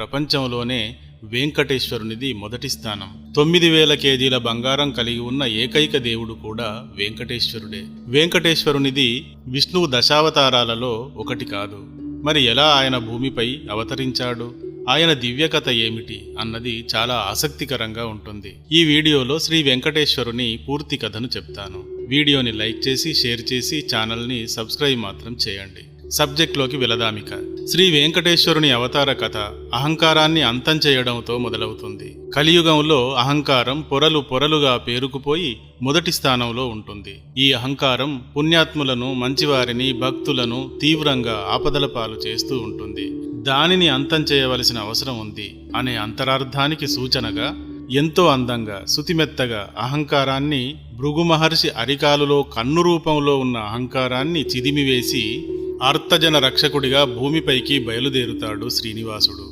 ప్రపంచంలోనే వెంకటేశ్వరునిది మొదటి స్థానం. 9,000 కేజీల బంగారం కలిగి ఉన్న ఏకైక దేవుడు కూడా వెంకటేశ్వరుడే. వెంకటేశ్వరునిది విష్ణువు దశావతారాలలో ఒకటి కాదు. మరి ఎలా ఆయన భూమిపై అవతరించాడు, ఆయన దివ్యకథ ఏమిటి అన్నది చాలా ఆసక్తికరంగా ఉంటుంది. ఈ వీడియోలో శ్రీ వెంకటేశ్వరుని పూర్తి కథను చెప్తాను. వీడియోని లైక్ చేసి షేర్ చేసి ఛానల్ని సబ్స్క్రైబ్ మాత్రం చేయండి. సబ్జెక్ట్లోకి వెళదామిక. శ్రీ వెంకటేశ్వరుని అవతార కథ అహంకారాన్ని అంతం చేయడంతో మొదలవుతుంది. కలియుగంలో అహంకారం పొరలు పొరలుగా పేరుకుపోయి మొదటి స్థానంలో ఉంటుంది. ఈ అహంకారం పుణ్యాత్ములను, మంచివారిని, భక్తులను తీవ్రంగా ఆపదల పాలు చేస్తూ ఉంటుంది. దానిని అంతం చేయవలసిన అవసరం ఉంది అనే అంతరార్థానికి సూచనగా ఎంతో అందంగా శుతిమెత్తగా అహంకారాన్ని, భృగు మహర్షి అరికాలులో కన్ను రూపంలో ఉన్న అహంకారాన్ని చిదిమివేసి ఆర్తజన రక్షకుడిగా భూమిపైకి బయలుదేరుతాడు శ్రీనివాసుడు.